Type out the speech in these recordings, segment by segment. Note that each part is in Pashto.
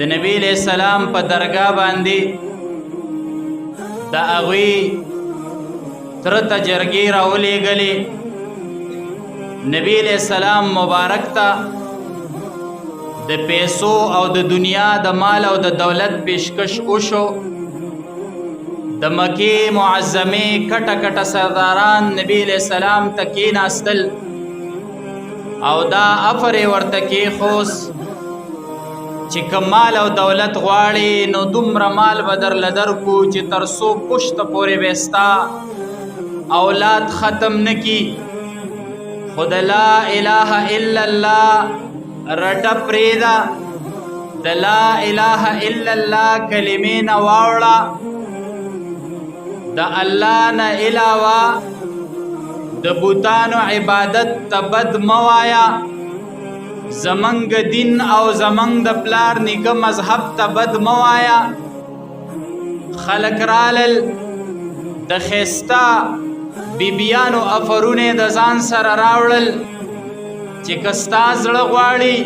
د نبی علیہ السلام په درگاه باندې د هغوی تره ته جرګې راولېږلې. نبی علیہ السلام مبارک ته د پیسو او د دنیا د مال او د دولت پیشکش وشو. د مکې معظمې کټه کټه سرداران نبی علیہ السلام ته کېناستل او دا افر یې ورته کېښوس چې که مال او دولت غواړې نو دومره مال به درله درکو چې تر څو پشته پورې به ستا اولاد ختم نه کي. خو د لا اله الا الله رټه پرېږده، د لا اله الا الله کلمې نه واوړه، د الله نه علاوه د بوتانو عبادت ته بد مه وایه، زمنګ دین او زمنګ د پلار نیکه مذهب ته بد مه وایه. خلک رالل د ښایسته بیبیانو افرونه د ځان سره راوړل چې که ستا زړه غواړي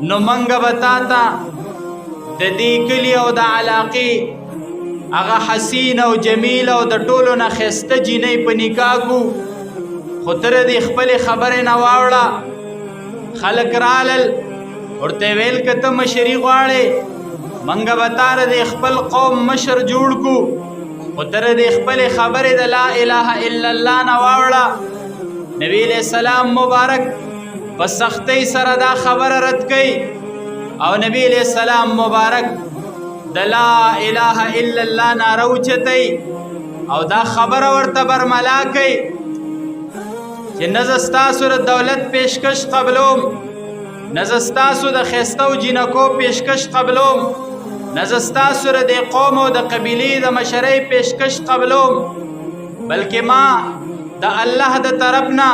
نو منګه به تا ته د دې کلي او د علاقې هغه حسین او جمیل او د ټولو نه ښایسته جینۍ په نکاح کو، خو ته د خپلې خبرې نه واوړه. خلک رالل ورته ویل که ته مشري غواړې منګه به تا د خپل قوم مشر جوړ کو، خو ته د خپلې خبرې د لا اله الا الله نه واوړه. نبی علیہ السلام مبارک په سختۍ سره دا خبره رد کوي او نبی علیہ السلام مبارک د لا اله الا الله ناره اوچتوي او دا خبره ورته برملا کوي چې نه زه ستاسو د دولت پیشکش قبلوم، نه زه ستاسو د ښایسته او جینکو پیشکش قبلوم، نه زه ستاسو د قوم او د قبیلې د مشرۍ پیشکش قبلوم، بلکې ما د الله د طرف نه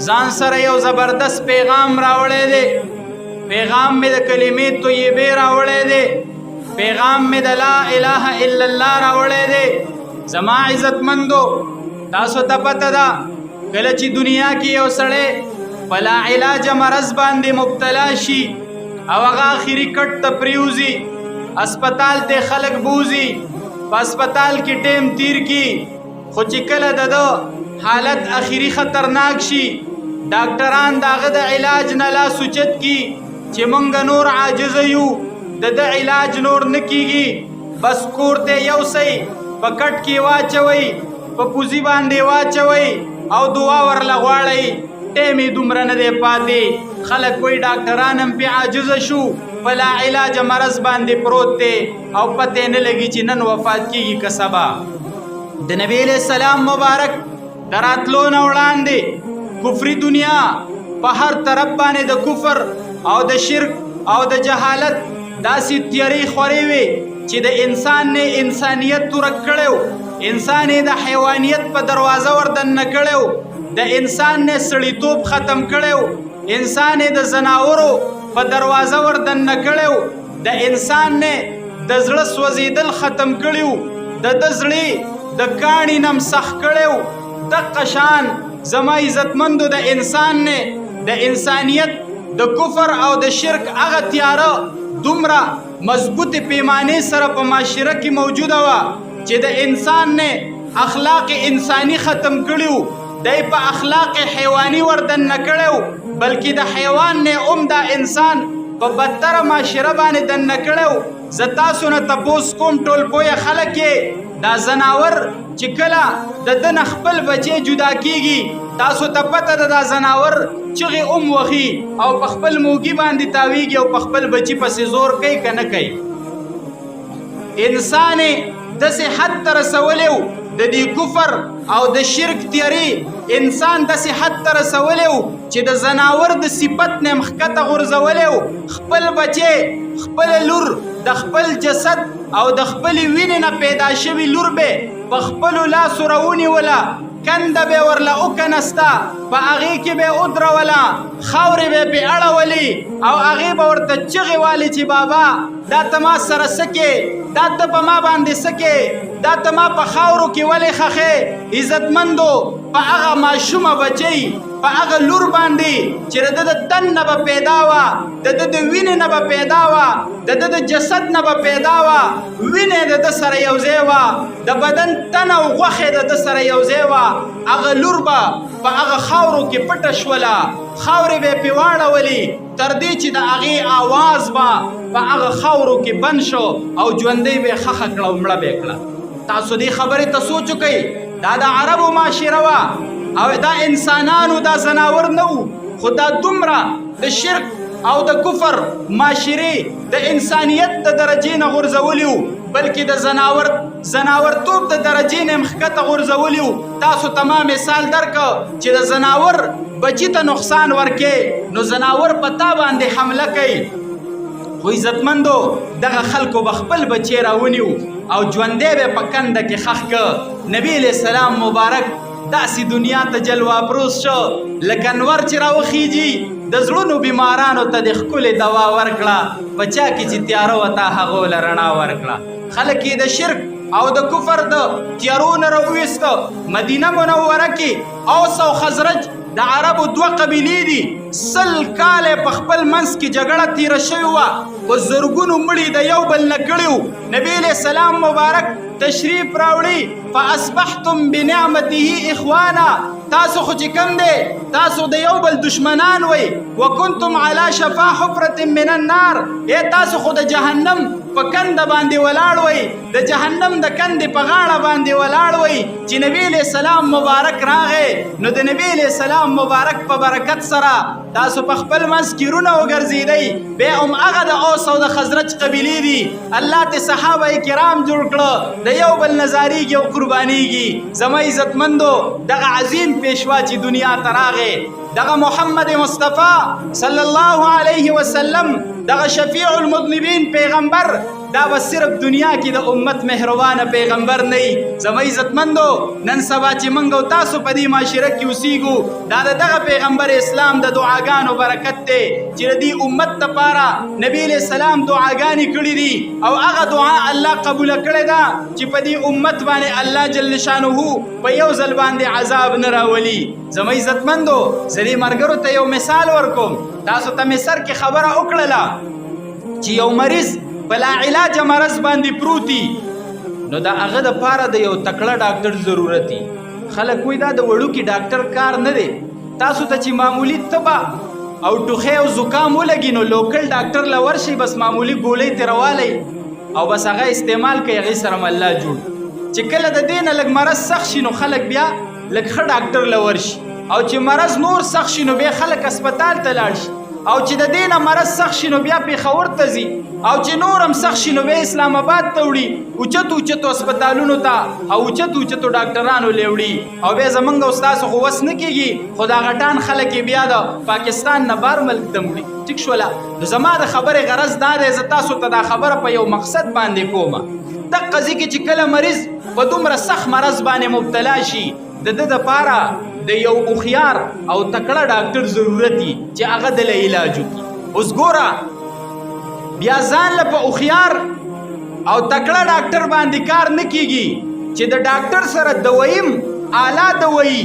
ځان سره یو زبردست پیغام راوړی دی. پیغام مې د کلمې طیبې راوړی دی، پیغام مې د لا اله الا الله راوړی دی. زما عزتمندو تاسو ته پته ده کله چې دنیا کې یو سړی په لا علاج مرض باندې مبتلا شي او هغه آخري کټ ته پریوزي، اسپتال ته خلک بوزي، په اسپتال کې ټیم تیر کی، خو چې کله د حالت آخري خطرناک شي ډاکټران د هغه د علاج نه لاس اوچت کی چې مونږ نور عاجزه یو، د علاج نور نه کیږي، بس کور ته یوسئ، په کټ کې واچوئ، په پوزي باندې واچوئ او دعا ورله غواړئ. ټیم یې دومره نه دی پاتې. خلک وایي ډاکټران هم پې عاجزه شو، په لا علاج مرض باندې پروت دی او پته نه لګي چې نن وفات کیږي که سبا. د نبی علیہ السلام مبارک د راتلو نه وړاندې کفري دنیا په هر طرف باندې د کفر او د شرک او د جهالت داسې تیارې خورې وې چې د انسان نه انسانیت ورک کړی و، انسان یې د حیوانیت په دروازه وردننه کړی و، د انسان نه سړیتوب ختم کړی و، انسان یې د ځناورو په دروازه وردننه کړی و، د انسان نه د زړه سوځېدل ختم کړي و، د زړه د کاڼي نم سخ کړی و. دقه شان زما عزتمندو د انسان نه د انسانیت د کفر او د شرک هغه تیاره دومره مضبوط پیمانې سره په معاشره کې موجوده وه چې د انسان نه اخلاق انسانی ختم کړي و، دی په اخلاق حیواني وردننه کړی و، بلکې د حیوان نه دا انسان په بدتره معاشره باندې دننه کړی و. زه تاسو نه تپوس کوم ټول پویه خلک یې دا زناور چې کله د ده نه خپل بچی جدا کیږي تاسو ته پته ده دا زناور چغې وهي او په خپل موږي باندې تاویږي او په خپل بچي پسې زور کوي که نه کوي. انسان یې داسې حد ته رسولی و د دې کفر او د شرک تیارې انسان داسې حد ته رسولی و چې د زناور د صفت نه مخکته غورځولی و. خپل بچی خپل لور د خپل جسد او د خپلې وینې نه پیدا شوي لور به په خپلو لاسو راونیوله، کنده به ورله وکنسته، په هغې کې به ودروله، خاورې به پې اړولې او هغې به ورته چغې والې چې بابا دا ته ما سره څه کې، دا ته په ما باندې څه کې، دا ته ما په خاورو کې ولې خښې. عزتمندو په هغه ماشومه بچی په هغه لور باندې چې د تن نه به پیدا وه، د وینې نه به پیدا وه، د جسد نه به پیدا وه، وینې د ده سره یو ځای وه، د بدن تن او غوښې د ده سره یو ځای وه. هغه لور به په هغه خاورو کې پټه شوله، خاورې به یې پرې واړولې تر دې چې د هغې آواز به په هغه خاورو کې بند شو او ژوندۍ به یې ښخه کړه او مړه به یې کړه. تاسو دې خبرې ته سوچ وکئ. دا د عربو معاشره وه او دا انسانانو دا زناور نه وو، خو دا دومره د شرک او د کفر معاشرې د انسانیت د درجې نه غورځولي وو، بلکې د زناورتوب د درجې نه یې مخکته غورځولي وو. تاسو ته ما مثال درکړه چې د زناور بچي ته نقصان ورکې نو زناور په تا باندې حمله کوي، خو عزتمندو دغه خلکو به خپل بچی راونیو او ژوندی به په کنده کې ښخ که. نبی علیه السلام مبارک داسې دنیا ته جلوه افروز شو لکه انور چې راوخیږي، د زړونو بیمارانو ته د ښکلې دوا ورکړه، په چا کې چې تیاره وه تا هغو له رڼا ورکړه. خلک یې د شرک او د کفر د تیارو نه راوویسته. مدینه منوره کې اوس او خزرج د عربو دوه قبیلې دي، 100 کاله په خپل منځ کې جګړه تیره شوې وه، په زرګونو مړي د یو بل نه کړي وو. نبی علیه السلام مبارک تشریف راوړي، فاصبحتم بنعمته اخوانا. تاسو خو چې کوم دی تاسو د یو بل دشمنان وئ، وکنتم علی شفا حفرة من النار. تاسو خو د جهنم په کنده باندې ولاړ وئ، د جهنم د کندې په غاړه باندې ولاړ وئ. چې نبی علیه السلام مبارک راغی نو د نبی علیه السلام مبارک په برکت سره تاسو په خپل منځ کې رونه وګرځېدئ. بیا هم هغه د اوس او د خزرج قبیلې دي، الله ته صحابه کرام جوړ کړه، د یو بل نظاریږي او قربانیږي. زما عزتمندو دغه عظیم پیشوا چې دنیا ته راغی، دغه محمد مصطفی صلی الله علیه وسلم، دغه شفیع المذنبین پیغمبر، دا به صرف دنیا کې د امت مهربانه پیغمبر نه وي. زما عزتمندو نن سبا چې موږ او تاسو په دې معاشره کې اوسیږو، دا د دغه پیغمبر اسلام د دعاګانو برکت دی چې د دې امت دپاره نبی علیه السلام دعاګانې کړي دي او هغه دعا الله قبوله کړې ده چې په دې امت باندې الله جل شانه په یو ځل باندې عذاب نه راولي. زما عزتمندو زه دې ملګرو ته یو مثال ورکوم. تاسو ته مې سر کې خبره وکړله چې یو مریض په لا علاج مرض باندې پروتي، نو د هغه دپاره د یو تکړه ډاکټر ضرورت دی. خلک وایي دا د وړوکي ډاکټر کار نه دی. تاسو ته چې معمولی تبه او ټوخی او زکام ولګي نو لوکل ډاکټر له ورشي، بس معمولی ګولۍ ترې راوالی او بس هغه استعمال کوي، هغې سره مله جوړ. چې کله د دې نه لږ مرض سخت شي نو خلک بیا لږ ښه ډاکټر له ورشي، او چې مرض نور سخت شي نو بیا خلک اسپتال ته لاړ شي، او چې د دې نه مرض سخت شي نو بیا پېښور ته ځي، او چې نور هم سخت شي نو بیا اسلام آباد ته وړي، اوچتو اوچتو اسپتالونو ته او اوچتو اوچتو ډاکټرانو لی وړي. او بیا زمونږ او ستاسو خو وس نه کېږي، خو دا غټان خلک یې بیا د پاکستان نه بار ملک ته وړي. ټیک شوله. نو زما د خبرې غرض دا دی، زه تاسو ته دا خبره په یو مقصد باندې کومه. دغه ځای کې چې کله مریض په دومره سخت مرض باندې مبتلا شي، د ده دپاره د یو هوښیار او تکړه ډاکټر ضرورت دی چې هغه دله علاج وکړي. اوس ګوره بیا ځان له په هوښیار او تکړه ډاکټر باندې کار نه کیږي چې د ډاکټر سره دویم اعلی دوایي،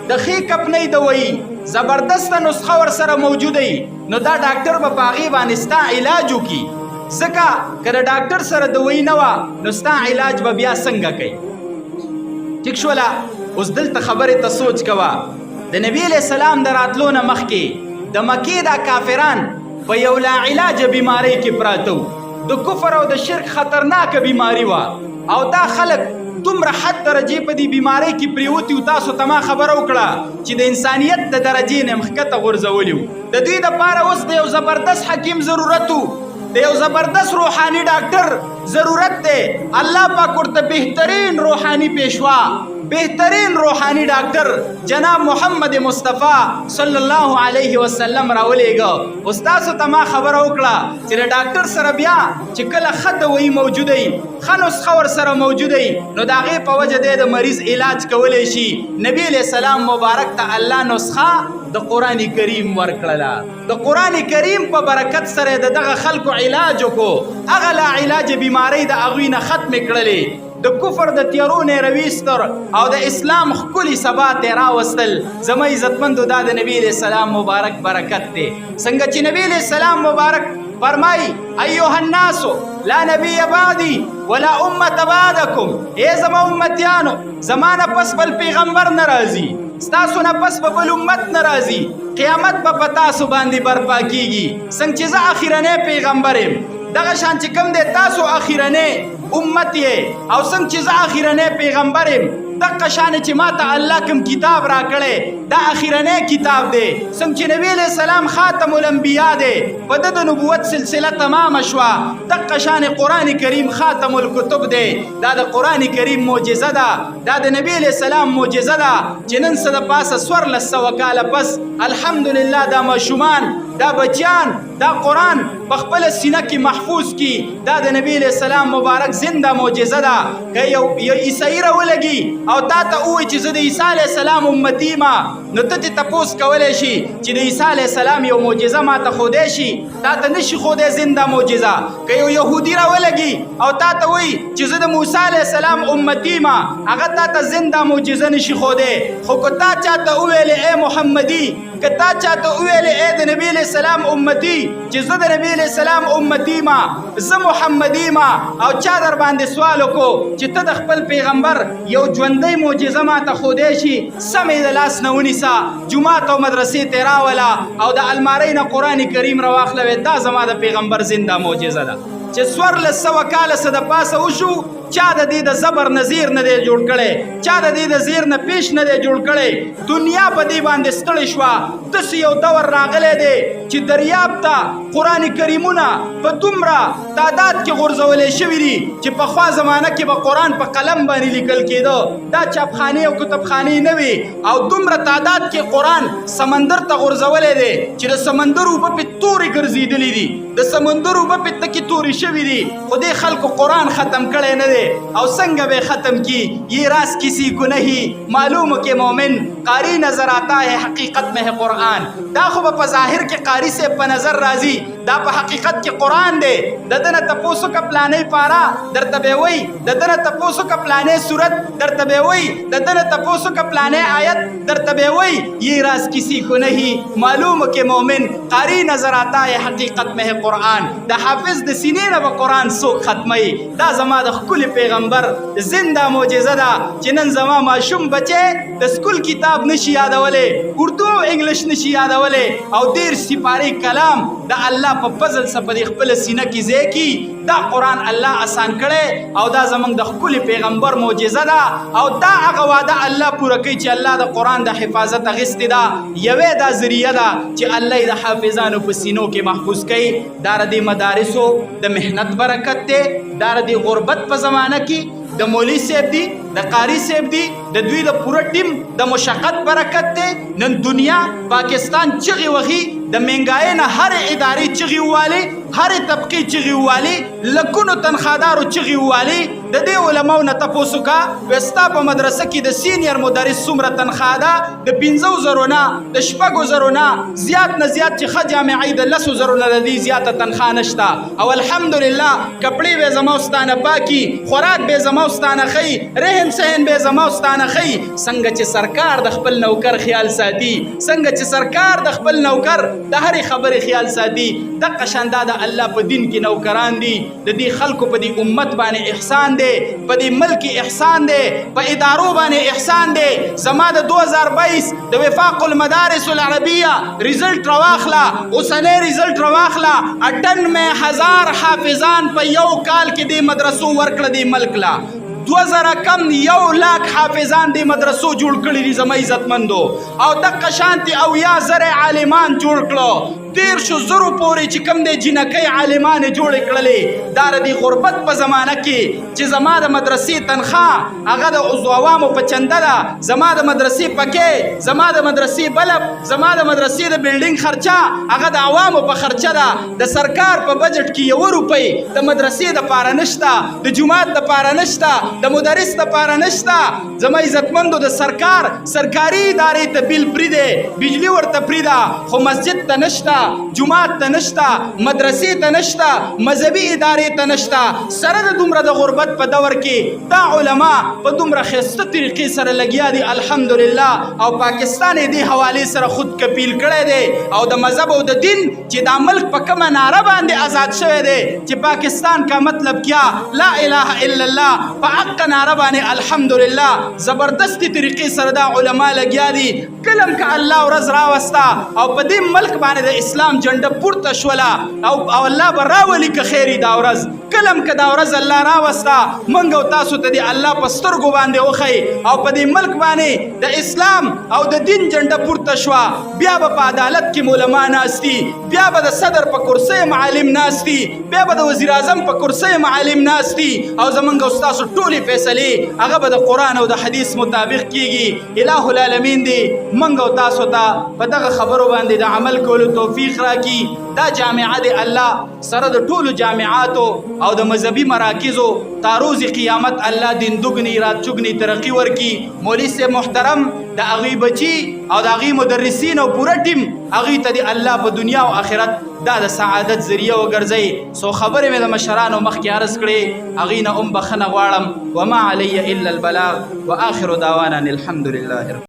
د ښې کپنۍ دوایي، زبردسته نسخه ورسره موجوده وي، نو دا ډاکټر به په هغې باندې ستا علاج وکړي. ځکه که د ډاکټر سره دوایي نه وه نو ستا علاج به بیا څنګه کوي؟ ټیک شوله. اوس دلته خبرې ته سوچ کوه. د نبی علیه السلام د راتلو نه مخکې د مکې دا کافران په یو لا علاجه بیمارۍ کې پراته وو. د کفر او د شرک خطرناکه بیماري وه، او دا خلک دومره حد درجې په دې بیمارۍ کې پرېوتي وو. تاسو ته ما خبره وکړه چې د انسانیت د درجې نه مخکته غورځولي وو. د دوی دپاره اوس د یو زبردست حکیم ضرورت وو، د یو زبردست روحاني ډاکټر ضرورت دی. الله پاک ورته بهترین روحاني پیشوا، بهترین روحاني ډاکټر جناب محمد مصطفی صلی الله علیه وسلم راولېږه. اوس تاسو ته ما خبره وکړه چې د ډاکټر سره بیا چې کله ښه دوایي موجوده وي، ښه نسخه ورسره موجوده وي، نو د هغې په وجه دی د مریض علاج کولی شي. نبی علیه السلام مبارک ته الله نسخه د قرآن کریم ورکړله. د قرآن کریم په برکت سره د دغه خلکو علاج وکړو، هغه لا علاج بیماری د هغوی نه ختمې کړلې. د کفر د تیارو نه راویستر او د اسلام ښکلي سبا ته راوستل. زما عزتمندو دا د نبی علیه السلام مبارک برکت دی. څنګه چې نبی علیه السلام مبارک فرمای ایها الناس لا نبی بعدی ولا امت بعدکم، ای زما امتیانو زمانه پس بل پیغمبر ناراضي، ستاسو نه پس به بل امت ناراضي، قیامت به په تاسو باندې برپا کیږي. څنګه چې زه اخیرنی پیغمبر یم دغه شان چې کوم دی تاسو اخیرنی امت یې، او څنګه چې زه اخیرنی پیغمبر یم دغه شان چې ماته الله کوم کتاب راکړی دا اخیرنی کتاب دی. څنګه چې نبی علیه السلام خاتم الانبیا دی، په ده د نبوت سلسله تمامه شوه، دغه شان قرآن کریم خاتم الکتب دی. دا د قرآن کریم معجزه ده، دا د نبی علیه السلام معجزه ده چې نن څه د پاسه 1400 کاله پس الحمدلله دا ماشومان دا بچیان دا قرآن په خپله سینه کې محفوظ کی. دا د نبی علیه السلام مبارک زنده معجزه ده. که یو عیسائی راولګي او تا ته ووایي چې زه د عیسی علیه السلام امتي ما، نو ته ترې تپوس کولی شي چې د عیسی علیه السلام یو معجزه ما ته ښودی شي؟ تا ته نشي ښودی زنده معجزه. که یو یهودي راولګي او تا ته وایي چې زه د موسی علیه السلام امتي ما، هغه تا ته زنده معجزه نشي ښودی. خو که تا چاته وویلې ای محمدي، که تا چاته وویلې ای د نبی علیه السلام امتي چې زه د نبی علیه السلام امتي ما، زه محمدي ما، او چا در باندې سوال وکړو چې ته د خپل پیغمبر یو ژوندی معجزه ما ته ښودی شي، سمې د لاس نه ونیسه، جومات او مدرسې ته راوله او د المارۍ نه قرآن کریم راواخله، دا زما د پیغمبر زنده معجزه ده. چې 1400 کاله څه د پاسه وشو، چا د دې د زبر نظیر نه دی جوړ کړی، چا د دې د زیر نه پیش نه دی جوړ کړی. دنیا په دې باندې ستړې شوه. داسې یو دور راغلی دی چې دریاب ته قرآن کریمونه په دومره تعداد کې غورځولی شوي دي چې پخوا زمانه کې به قرآن په قلم باندې لیکل کېده، دا چاپخانې او کتابخانې نه وي، او دومره تعداد کې قرآن سمندر ته غورځولی دی چې د سمندر اوبه پې تورې ګرځېدلي دي، د سمندر اوبه پې تکې تورې شوي دي. خو دې خلکو قرآن ختم کړی نه دی، او څنګه به ختم کی؟ یہ راز کسی کو نہیں معلوم کہ مومن قاری نظر آتا ہے حقیقت میں ہے قرآن. دا خو په ظاهر کې قاری سے په نظر راځي، دا په حقیقت کې قرآن دی. د دنه تپوسو کا پلانې پارا درته به وای، د دنه تپوسو کا پلانې صورت درته به وای، د دنه تپوسو کا پلانې آیت درته به وای. یہ راز کسی کو نہیں معلوم کہ مومن قاری نظر آتا ہے حقیقت میں ہے قرآن. د حافظ د سینې نه به قرآن څوک ختموي؟ دا زما د ښکلي پیغمبر زنده معجزه ده چې نن زما ماشوم بچی د سکول کتاب نشي یادولی، اردو او انګلیش نشي یادولی، او 13 سپارې کلام د الله په فضل څخه په خپله سینه کې ځای کي. دا قرآن الله آسان کړی او دا زموږ د ښکلي پیغمبر معجزه ده، او دا هغه وعده الله پوره کوي چې الله د قرآن د حفاظت اخیستې ده. یوې دا ذریعه ده چې الله یې د حافظانو په سینو کې محفوظ کوي. دا د مدارسو د محنت برکت دی، دا د غربت په زمانه کې د مولوي صاحب دی، د قاری صاحب دی، د دوی د پوره ټیم د مشقت برکت دی. نن دنیا پاکستان چغې وهي، د مهنګایۍ نه هرې ادارې چغې ووالي، هرې طبقې چغې ووالي، لکونو تنخوادارو چغې ووالي. د دې علماو نه تپوس وکړه ستا په مدرسه کې د سینیر مدرس څومره تنخواه ده؟ د 50,000 نه د 6,000 نه زیات نه زیات چې ښه جامعۍ د 10,000 نه د دې زیاته تنخواه نشته. او الحمدلله کپړې به زما استانه پاکي، خوراک به زما استانه ښي، رهن سهن به زما استانه ښي. څنګه چې سرکار د خپل نوکر خیال ساتي، څنګه چې سرکار د خپل نوکر د هرې خبرې خیال ساتي، دغه شان دا د الله په دین کې نوکران دي. د دې خلکو په دې امت باندې احسان دی، په دې ملک احسان دی، په ادارو باندې احسان دی. زما د 2022 د وفاق المدارس العربیه ریزلټ راواخله، اوسنی ریزلټ راواخله. 98,000 حافظان په یو کال کې د مدرسو ورکړه د ملک لا. 2000 کم 1,00,000 حافظان د مدرسو جوړ کړي دي زما عزتمندو، او دغه شانتي 90,000 عالمان جوړ کړو. 13,000 پورې چې کم دی جنکۍ عالمان جوړې کړلې. دا د غربت په زمانه کې چې زما د مدرسې تنخواه هغه د عضو په چنده ده، زما د مدرسې پکې، زما د مدرسې بلب، زما د مدرسې د بلډینګ خرچه هغه د عوامو په خرچه ده. د سرکار په بجټ کې 1 روپۍ د مدرسې دپاره نشته، د جومات دپاره نشته، د مدرس دپاره نشته. زما عزتمندو د سرکاري ادارې ته بیل پرې دی، بجلي ورته پرې ده، خو مسجد ته نشته، جماعت ته نشته، مدرسې ته نشته، مذهبي ادارې ته نشته. سره د دومره د غربت په دور کې دا علما په دومره ښایسته طریقې سره لګیا دي الحمدلله. او پاکستان یې دې حوالې سره خود کفیل کړی دی او د مذهب او د دین چې دا ملک په کومه ناره باندې آزاد شوی دی چې پاکستان کا مطلب کیا لا اله الا الله، په حق ناره باندې الحمدلله زبردستی طریقې سره دا علما لګیا دي. کلم که الله ورځ راوسته او په دې ملک باندې د اسلام جنډه پورته شوله او الله به راولي که خیري دا ورځ. کلم که دا ورځ الله راوسته موږ او تاسو ته د الله په سترګو باندې وښیي او په دې ملک باندې د اسلام او د دین جنډه پورته شوه، بیا به په عدالت کې علما ناستي، بیا به د صدر په کرسۍ معلم ناستي، بیا به د وزیر اعظم په کرسۍ معلم ناستي او زموږ او ستاسو ټولې فیصلې هغه به د قرآن او د حدیث مطابق کیږي. الہ العالمین دی موږ او تاسو ته په دغه خبرو باندې د عمل کولو توفیق راکړي. دا جامعه دی الله سره د ټولو جامعاتو او د مذهبي مراکزو تا روز قیامت الله دین دوګنی رات چوګنی ترقی ورکی. مولوی صاحب محترم د هغوی بچي او د هغوی مدرسین او پوره ټیم هغوی ته د الله په دنیا او آخرت دا د سعادت ذریعه وګرځئ. سو خبرې مې د مشرانو مخکې عرض کړې، هغوی نه بخښنه غواړم. وما علی الا البلاغ واخر دعوانا الحمد لله.